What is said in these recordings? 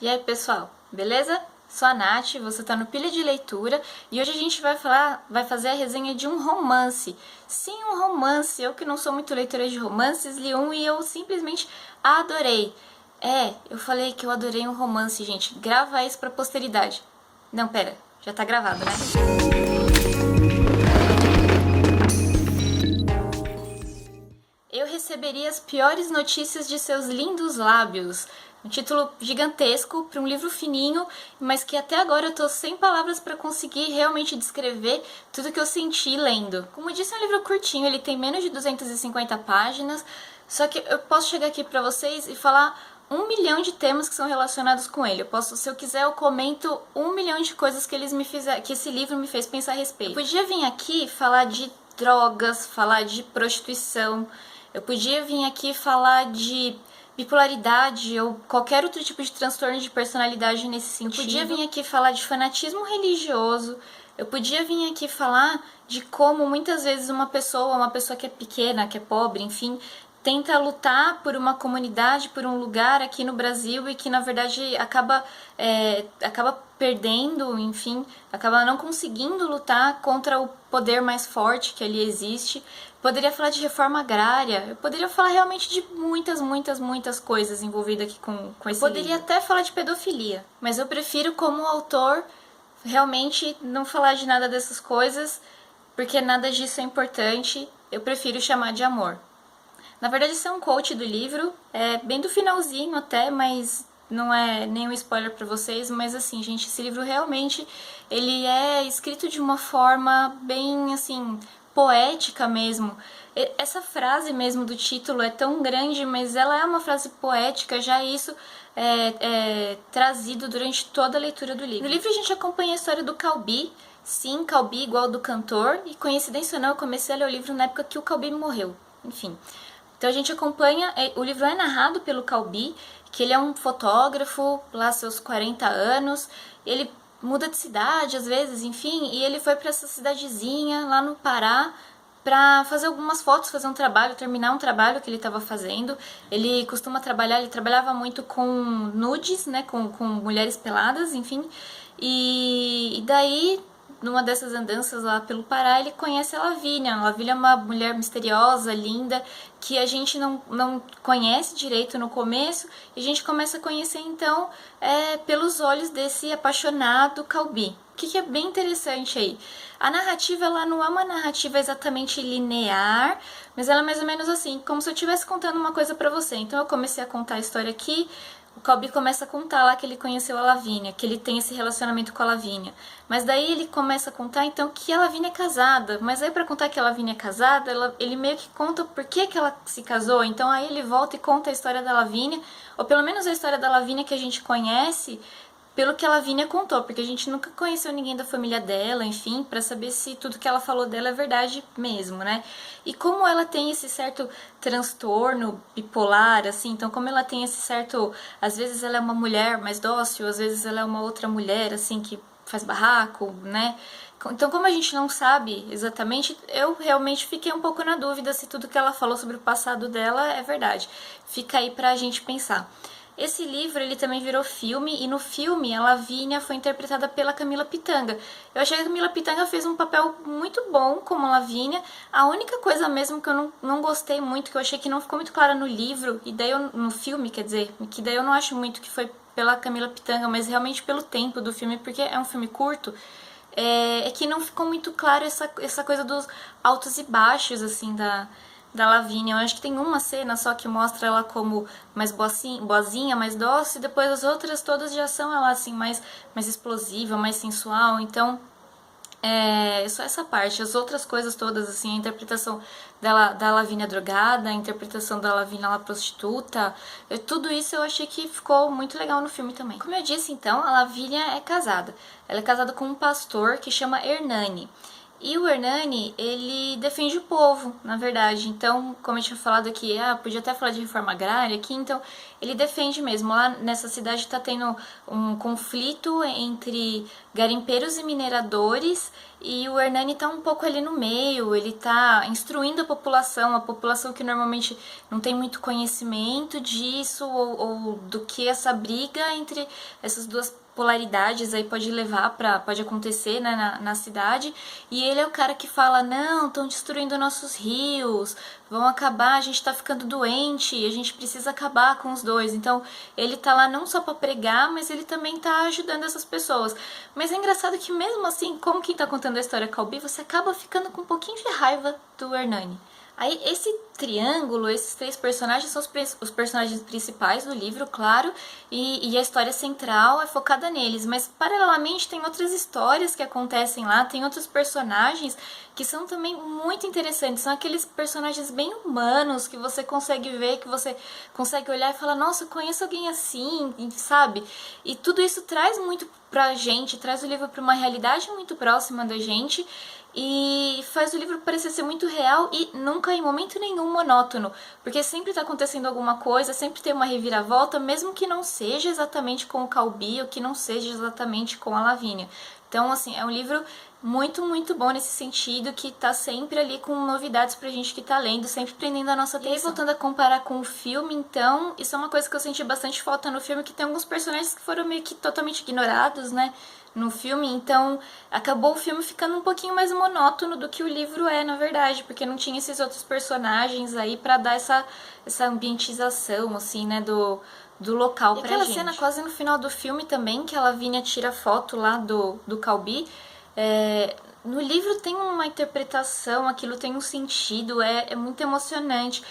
E aí, pessoal, beleza? Sou a Nath, você tá no Pilha de Leitura e hoje a gente vai fazer a resenha de um romance. Sim, um romance. Eu que não sou muito leitora de romances, li um e eu simplesmente adorei. Eu falei que eu adorei um romance, gente. Grava isso pra posteridade. Não, pera, já tá gravado, né? Eu receberia as piores notícias de seus lindos lábios. Um título gigantesco para um livro fininho, mas que até agora eu tô sem palavras para conseguir realmente descrever tudo que eu senti lendo. Como eu disse, é um livro curtinho, ele tem menos de 250 páginas, só que eu posso chegar aqui para vocês e falar 1 milhão de temas que são relacionados com ele. Eu posso, se eu quiser, eu comento 1 milhão de coisas que que esse livro me fez pensar a respeito. Eu podia vir aqui falar de drogas, falar de prostituição, eu podia vir aqui falar de bipolaridade ou qualquer outro tipo de transtorno de personalidade nesse sentido. Eu podia vir aqui falar de fanatismo religioso. Eu podia vir aqui falar de como muitas vezes uma pessoa que é pequena, que é pobre, enfim, tenta lutar por uma comunidade, por um lugar aqui no Brasil e que na verdade acaba perdendo, enfim, acaba não conseguindo lutar contra o poder mais forte que ali existe. Poderia falar de reforma agrária, eu poderia falar realmente de muitas coisas envolvidas aqui com esse livro. Poderia até falar de pedofilia, mas eu prefiro, como autor, realmente não falar de nada dessas coisas, porque nada disso é importante, eu prefiro chamar de amor. Na verdade, esse é um quote do livro, é bem do finalzinho até, mas não é nenhum spoiler pra vocês, mas assim, gente, esse livro realmente, ele é escrito de uma forma bem, assim, poética mesmo. Essa frase mesmo do título é tão grande, mas ela é uma frase poética, já isso é trazido durante toda a leitura do livro. No livro a gente acompanha a história do Calbi, sim, Calbi igual do cantor, e coincidência ou não, eu comecei a ler o livro na época que o Calbi morreu, enfim. Então a gente acompanha, o livro é narrado pelo Calbi, que ele é um fotógrafo, lá seus 40 anos, ele muda de cidade às vezes, enfim, e ele foi para essa cidadezinha lá no Pará para fazer algumas fotos, fazer um trabalho, terminar um trabalho que ele estava fazendo. Ele costuma trabalhar, ele trabalhava muito com nudes, né, com mulheres peladas, enfim, e daí numa dessas andanças lá pelo Pará, ele conhece a Lavínia. A Lavínia é uma mulher misteriosa, linda, que a gente não conhece direito no começo, e a gente começa a conhecer então pelos olhos desse apaixonado Calbi. O que é bem interessante aí? A narrativa, ela não é uma narrativa exatamente linear, mas ela é mais ou menos assim, como se eu estivesse contando uma coisa pra você. Então eu comecei a contar a história aqui, o Calbi começa a contar lá que ele conheceu a Lavínia, que ele tem esse relacionamento com a Lavínia. Mas daí ele começa a contar então que a Lavínia é casada. Mas aí pra contar que a Lavínia é casada, ele meio que conta por que ela se casou. Então aí ele volta e conta a história da Lavínia, ou pelo menos a história da Lavínia que a gente conhece, pelo que a Lavínia contou, porque a gente nunca conheceu ninguém da família dela, enfim, pra saber se tudo que ela falou dela é verdade mesmo, né? E como ela tem esse certo transtorno bipolar, assim, então como ela tem esse certo... Às vezes ela é uma mulher mais dócil, às vezes ela é uma outra mulher, assim, que faz barraco, né? Então, como a gente não sabe exatamente, eu realmente fiquei um pouco na dúvida se tudo que ela falou sobre o passado dela é verdade. Fica aí pra gente pensar. Esse livro, ele também virou filme, e no filme a Lavínia foi interpretada pela Camila Pitanga. Eu achei que a Camila Pitanga fez um papel muito bom como Lavínia. A única coisa mesmo que eu não gostei muito, que eu achei que não ficou muito clara no livro, e daí no filme, quer dizer, que daí eu não acho muito que foi pela Camila Pitanga, mas realmente pelo tempo do filme, porque é um filme curto, é que não ficou muito claro essa coisa dos altos e baixos, assim, da Lavínia. Eu acho que tem uma cena só que mostra ela como mais boazinha, mais dócil, e depois as outras todas já são ela assim mais explosiva, mais sensual. Então só essa parte. As outras coisas todas, assim, a interpretação da Lavínia drogada, a interpretação da Lavínia lá prostituta, tudo isso eu achei que ficou muito legal no filme também. Como eu disse, então, a Lavínia é casada. Ela é casada com um pastor que chama Hernani. E o Hernani, ele defende o povo, na verdade. Então, como eu tinha falado aqui, podia até falar de reforma agrária aqui, então ele defende mesmo. Lá nessa cidade está tendo um conflito entre garimpeiros e mineradores, e o Hernani está um pouco ali no meio, ele está instruindo a população que normalmente não tem muito conhecimento disso, ou do que essa briga entre essas duas polaridades aí pode acontecer, né, na cidade. E ele é o cara que fala, não, estão destruindo nossos rios, vão acabar, a gente tá ficando doente, a gente precisa acabar com os dois. Então ele tá lá não só para pregar, mas ele também tá ajudando essas pessoas. Mas é engraçado que mesmo assim, como quem tá contando a história Calbi, você acaba ficando com um pouquinho de raiva do Hernani. Aí esse triângulo, esses três personagens são os personagens principais do livro, claro, e a história central é focada neles, mas paralelamente tem outras histórias que acontecem lá, tem outros personagens que são também muito interessantes, são aqueles personagens bem humanos que você consegue ver, que você consegue olhar e falar, nossa, eu conheço alguém assim, sabe? E tudo isso traz muito pra gente, traz o livro pra uma realidade muito próxima da gente, e faz o livro parecer ser muito real e nunca em momento nenhum monótono, porque sempre está acontecendo alguma coisa, sempre tem uma reviravolta, mesmo que não seja exatamente com o Calbi ou que não seja exatamente com a Lavínia. Então, assim, é um livro muito, muito bom nesse sentido, que tá sempre ali com novidades pra gente que tá lendo, sempre prendendo a nossa atenção. E aí, voltando a comparar com o filme, então, isso é uma coisa que eu senti bastante falta no filme, que tem alguns personagens que foram meio que totalmente ignorados, né, no filme, então acabou o filme ficando um pouquinho mais monótono do que o livro é, na verdade, porque não tinha esses outros personagens aí pra dar essa ambientização, assim, né, do local pra gente. E aquela cena quase no final do filme também, que a Lavínia tira foto lá do Calbi, no livro tem uma interpretação, aquilo tem um sentido, é muito emocionante.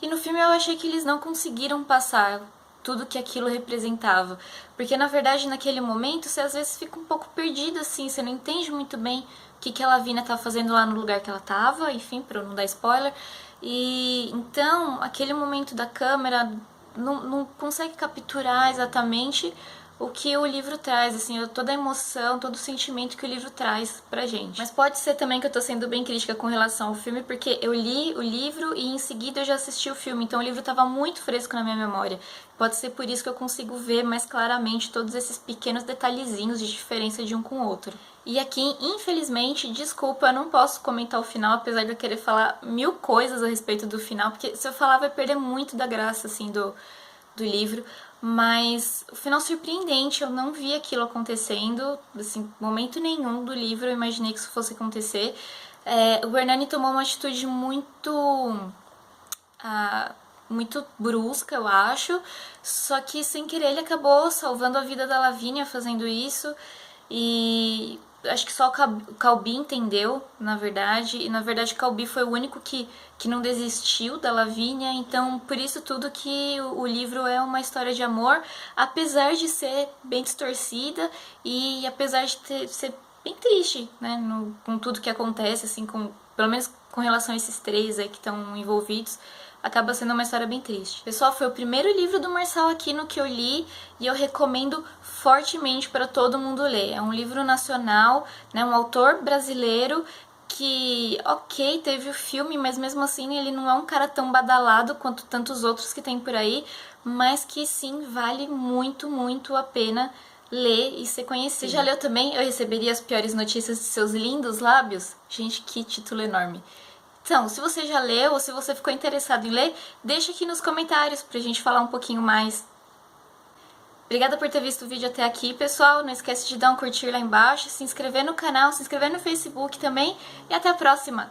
E no filme eu achei que eles não conseguiram passar tudo que aquilo representava. Porque, na verdade, naquele momento, você às vezes fica um pouco perdido, assim, você não entende muito bem o que a Lavínia tá fazendo lá no lugar que ela tava, enfim, pra eu não dar spoiler. E então, aquele momento da câmera não consegue capturar exatamente o que o livro traz, assim, toda a emoção, todo o sentimento que o livro traz pra gente. Mas pode ser também que eu tô sendo bem crítica com relação ao filme, porque eu li o livro e em seguida eu já assisti o filme, então o livro tava muito fresco na minha memória. Pode ser por isso que eu consigo ver mais claramente todos esses pequenos detalhezinhos de diferença de um com o outro. E aqui, infelizmente, desculpa, eu não posso comentar o final, apesar de eu querer falar mil coisas a respeito do final, porque se eu falar vai perder muito da graça, assim, do livro. Mas o final surpreendente, eu não vi aquilo acontecendo, assim, momento nenhum do livro eu imaginei que isso fosse acontecer. O Hernani tomou uma atitude muito brusca, eu acho, só que sem querer ele acabou salvando a vida da Lavínia fazendo isso, e acho que só o Calbi entendeu, na verdade, e na verdade o Calbi foi o único que não desistiu da Lavínia, então por isso tudo que o livro é uma história de amor, apesar de ser bem distorcida e apesar de ser bem triste, né, com tudo que acontece, assim, pelo menos com relação a esses três aí que estão envolvidos, acaba sendo uma história bem triste. Pessoal, foi o primeiro livro do Marçal Aquino que eu li e eu recomendo fortemente para todo mundo ler. É um livro nacional, né, um autor brasileiro que, ok, teve o filme, mas mesmo assim ele não é um cara tão badalado quanto tantos outros que tem por aí, mas que sim, vale muito, muito a pena ler e ser conhecido. Você já leu também Eu Receberia as Piores Notícias de Seus Lindos Lábios? Gente, que título enorme! Então, se você já leu ou se você ficou interessado em ler, deixa aqui nos comentários pra gente falar um pouquinho mais. Obrigada por ter visto o vídeo até aqui, pessoal. Não esquece de dar um curtir lá embaixo, se inscrever no canal, se inscrever no Facebook também. E até a próxima!